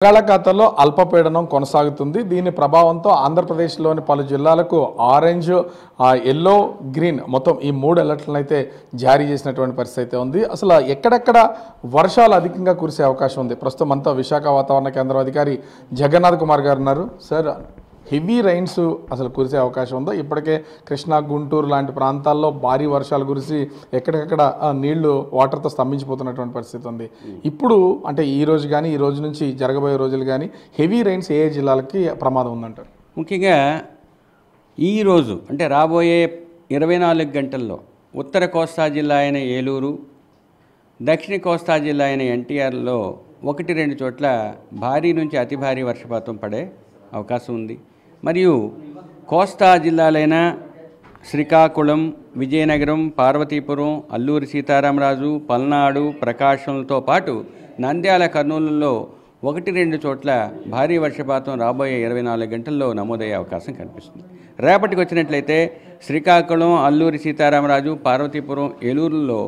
బంగాళాఖాతంలో అల్పపీడనం కొనసాగుతుంది. దీని ప్రభావంతో ఆంధ్రప్రదేశ్లోని పలు జిల్లాలకు ఆరెంజ్, ఎల్లో, గ్రీన్ మొత్తం ఈ 3 అలర్ట్లను అయితే జారీ చేసినటువంటి పరిస్థితి అయితే ఉంది. అసలు ఎక్కడెక్కడ వర్షాలు అధికంగా కురిసే అవకాశం ఉంది? ప్రస్తుతం అంతా విశాఖ వాతావరణ కేంద్రం అధికారి జగన్నాథ్ కుమార్ గారు ఉన్నారు. సార్, హెవీ రైన్స్ అసలు కురిసే అవకాశం ఉందో? ఇప్పటికే కృష్ణా, గుంటూరు లాంటి ప్రాంతాల్లో భారీ వర్షాలు కురిసి ఎక్కడికక్కడ నీళ్లు వాటర్తో స్తంభించిపోతున్నటువంటి పరిస్థితి ఉంది. ఇప్పుడు అంటే ఈ రోజు కానీ, ఈ రోజు నుంచి జరగబోయే రోజులు కానీ హెవీ రైన్స్ ఏ జిల్లాలకి ప్రమాదం ఉందంటారు? ముఖ్యంగా ఈరోజు అంటే రాబోయే 24 గంటల్లో ఉత్తర కోస్తా జిల్లా అయిన ఏలూరు, దక్షిణ కోస్తా జిల్లా అయిన ఎన్టీఆర్లో 1-2 చోట్ల భారీ నుంచి అతి భారీ వర్షపాతం పడే అవకాశం ఉంది. మరియు కోస్తా జిల్లాలైన శ్రీకాకుళం, విజయనగరం, పార్వతీపురం, అల్లూరి సీతారామరాజు, పల్నాడు, ప్రకాశంతో పాటు నంద్యాల, కర్నూలులో 1-2 చోట్ల భారీ వర్షపాతం రాబోయే 24 గంటల్లో నమోదయ్యే అవకాశం కనిపిస్తుంది. రేపటికి వచ్చినట్లయితే శ్రీకాకుళం, అల్లూరి సీతారామరాజు, పార్వతీపురం, ఏలూరులో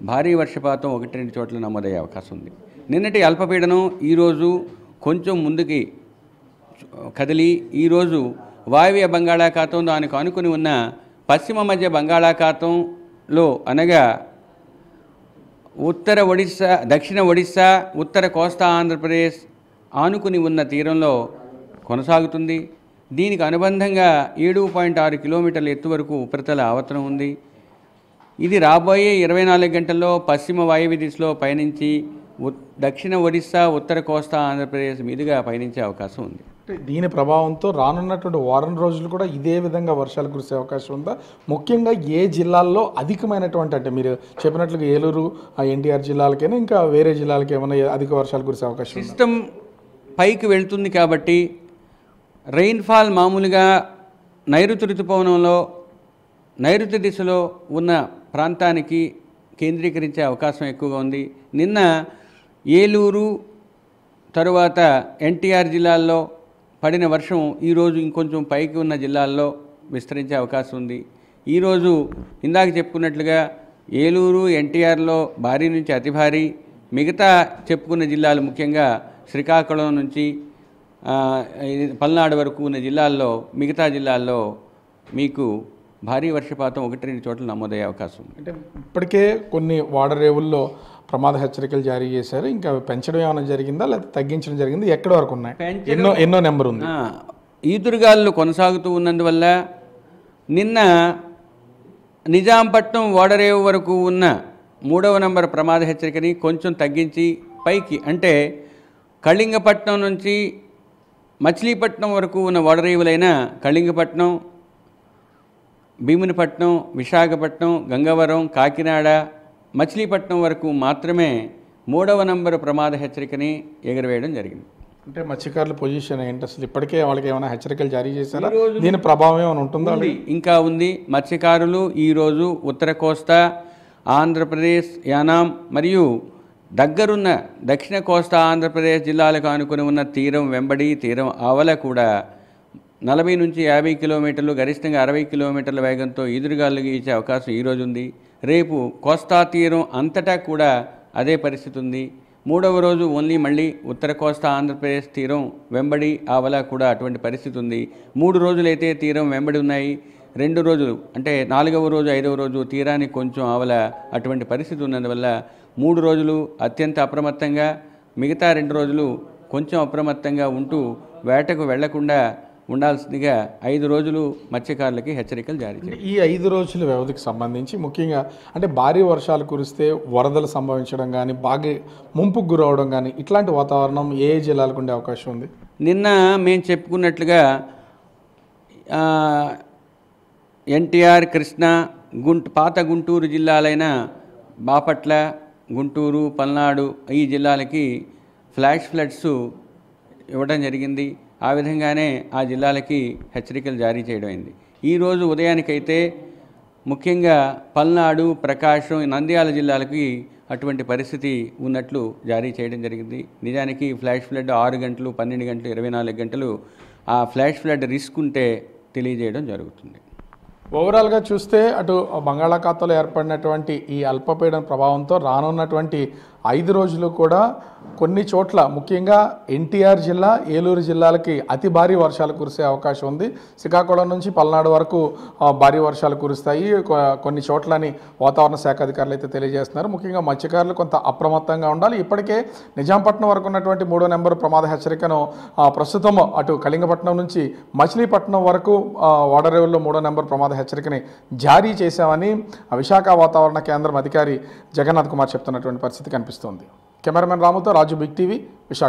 భారీ వర్షపాతం 1-2 చోట్ల నమోదయ్యే అవకాశం ఉంది. నిన్నటి అల్పపీడనం ఈరోజు కొంచెం ముందుకి కదిలి ఈరోజు వాయువ్య బంగాళాఖాతం, దానికి ఆనుకుని ఉన్న పశ్చిమ మధ్య బంగాళాఖాతంలో అనగా ఉత్తర ఒడిశా, దక్షిణ ఒడిశా, ఉత్తర కోస్తా ఆంధ్రప్రదేశ్ ఆనుకుని ఉన్న తీరంలో కొనసాగుతుంది. దీనికి అనుబంధంగా 7.6 కిలోమీటర్ల ఎత్తు వరకు ఉపరితల ఆవర్తనం ఉంది. ఇది రాబోయే 24 గంటల్లో పశ్చిమ వాయువ్య దిశలో పయనించి దక్షిణ ఒడిశా, ఉత్తర కోస్తా ఆంధ్రప్రదేశ్ మీదుగా పయనించే అవకాశం ఉంది. దీని ప్రభావంతో రానున్నటువంటి వారం రోజులు కూడా ఇదే విధంగా వర్షాలు కురిసే అవకాశం ఉందా? ముఖ్యంగా ఏ జిల్లాల్లో అధికమైనటువంటి, అంటే మీరు చెప్పినట్లుగా ఏలూరు, ఎన్టీఆర్ జిల్లాలకైనా ఇంకా వేరే జిల్లాలకి ఏమైనా అధిక వర్షాలు కురిసే అవకాశం? సిస్టమ్ పైకి వెళ్తుంది కాబట్టి రెయిన్ఫాల్ మామూలుగా నైరుతి ఋతుపవనంలో నైరుతి దిశలో ఉన్న ప్రాంతానికి కేంద్రీకరించే అవకాశం ఎక్కువగా ఉంది. నిన్న ఏలూరు తరువాత ఎన్టీఆర్ జిల్లాల్లో పడిన వర్షం ఈరోజు ఇంకొంచెం పైకి ఉన్న జిల్లాల్లో విస్తరించే అవకాశం ఉంది. ఈరోజు ఇందాక చెప్పుకున్నట్లుగా ఏలూరు, ఎన్టీఆర్లో భారీ నుంచి అతి భారీ, మిగతా చెప్పుకున్న జిల్లాలు ముఖ్యంగా శ్రీకాకుళం నుంచి పల్నాడు వరకు ఉన్న జిల్లాల్లో, మిగతా జిల్లాల్లో మీకు భారీ వర్షపాతం 1-2 చోట్ల నమోదయ్యే అవకాశం ఉంది. అంటే ఇప్పటికే కొన్ని వాడరేవుల్లో ప్రమాద హెచ్చరికలు జారీ చేశారు. ఇంకా పెంచడం ఏమైనా జరిగిందా లేకపోతే తగ్గించడం జరిగింది? ఎక్కడి వరకు ఉన్నాయి? ఎన్నో నెంబర్ ఉంది. ఈదురుగాలు కొనసాగుతూ ఉన్నందువల్ల నిన్న నిజాంపట్నం ఓడరేవు వరకు ఉన్న 3వ నంబర్ ప్రమాద హెచ్చరికని కొంచెం తగ్గించి పైకి, అంటే కళింగపట్నం నుంచి మచిలీపట్నం వరకు ఉన్న ఓడరేవులైన కళింగపట్నం, భీమునిపట్నం, విశాఖపట్నం, గంగవరం, కాకినాడ, మచిలీపట్నం వరకు మాత్రమే 3వ నంబరు ప్రమాద హెచ్చరికని ఎగురవేయడం జరిగింది. అంటే మత్స్యకారుల పొజిషన్ ఏంటి అసలు? ఇప్పటికే వాళ్ళకి ఏమైనా హెచ్చరికలు జారీ చేశారా? దీని ప్రభావం ఏమైనా ఉంటుందా? ఇంకా ఉంది. మత్స్యకారులు ఈరోజు ఉత్తర కోస్తా ఆంధ్రప్రదేశ్, యానాం మరియు దగ్గరున్న దక్షిణ కోస్తా ఆంధ్రప్రదేశ్ జిల్లాలకు ఆనుకుని ఉన్న తీరం వెంబడి, తీరం ఆవల కూడా 40 నుంచి 50 కిలోమీటర్లు, గరిష్టంగా 60 కిలోమీటర్ల వేగంతో ఈదురుగాలు ఇచ్చే అవకాశం ఈరోజు ఉంది. రేపు కోస్తా తీరం అంతటా కూడా అదే పరిస్థితి ఉంది. 3వ రోజు ఓన్లీ మళ్ళీ ఉత్తర కోస్తా ఆంధ్రప్రదేశ్ తీరం వెంబడి ఆవల కూడా అటువంటి పరిస్థితి ఉంది. 3 రోజులైతే తీరం వెంబడి ఉన్నాయి. 2 రోజులు అంటే 4వ రోజు, 5వ రోజు తీరానికి కొంచెం ఆవల అటువంటి పరిస్థితి ఉన్నందువల్ల 3 రోజులు అత్యంత అప్రమత్తంగా, మిగతా 2 రోజులు కొంచెం అప్రమత్తంగా ఉంటూ వేటకు వెళ్లకుండా ఉండాల్సిందిగా 5 రోజులు మత్స్యకారులకి హెచ్చరికలు జారీ చేశారు. ఈ 5 రోజుల వ్యవధికి సంబంధించి ముఖ్యంగా అంటే భారీ వర్షాలు కురిస్తే వరదలు సంభవించడం కానీ, బాగా ముంపుకు గురవడం కానీ ఇట్లాంటి వాతావరణం ఏ జిల్లాలకు ఉండే అవకాశం ఉంది? నిన్న మేము చెప్పుకున్నట్లుగా ఎన్టీఆర్, కృష్ణా, పాత గుంటూరు జిల్లాలైన బాపట్ల, గుంటూరు, పల్నాడు ఈ జిల్లాలకి ఫ్లాష్ ఫ్లడ్స్ ఇవ్వడం జరిగింది. ఆ విధంగానే ఆ జిల్లాలకి హెచ్చరికలు జారీ చేయడం అయింది. ఈరోజు ఉదయానికైతే ముఖ్యంగా పల్నాడు, ప్రకాశం, నంద్యాల జిల్లాలకి అటువంటి పరిస్థితి ఉన్నట్లు జారీ చేయడం జరిగింది. నిజానికి ఫ్లాష్ ఫ్లడ్ 6 గంటలు, 12 గంటలు, 24 గంటలు ఆ ఫ్లాష్ ఫ్లడ్ రిస్క్ ఉంటే తెలియజేయడం జరుగుతుంది. ఓవరాల్గా చూస్తే అటు బంగాళాఖాతంలో ఏర్పడినటువంటి ఈ అల్పపీడన ప్రభావంతో రానున్నటువంటి 5 రోజులు కూడా కొన్ని చోట్ల ముఖ్యంగా ఎన్టీఆర్ జిల్లా, ఏలూరు జిల్లాలకి అతి భారీ వర్షాలు కురిసే అవకాశం ఉంది. శ్రీకాకుళం నుంచి పల్నాడు వరకు భారీ వర్షాలు కురుస్తాయి కొన్ని చోట్లని వాతావరణ శాఖ అధికారులు అయితే తెలియజేస్తున్నారు. ముఖ్యంగా మత్స్యకారులు కొంత అప్రమత్తంగా ఉండాలి. ఇప్పటికే నిజాంపట్నం వరకు ఉన్నటువంటి 3వ నెంబర్ ప్రమాద హెచ్చరికను ప్రస్తుతం అటు కళింగపట్నం నుంచి మచిలీపట్నం వరకు ఓడరేవుల్లో 3వ నెంబర్ ప్రమాద హెచ్చరికని జారీ చేశామని విశాఖ వాతావరణ కేంద్రం అధికారి జగన్నాథ్ కుమార్ చెప్తున్నటువంటి పరిస్థితి కనిపిస్తోంది. కెమెరామెన్ రాముతో రాజు, బిగ్ టీవీ, విశాఖ.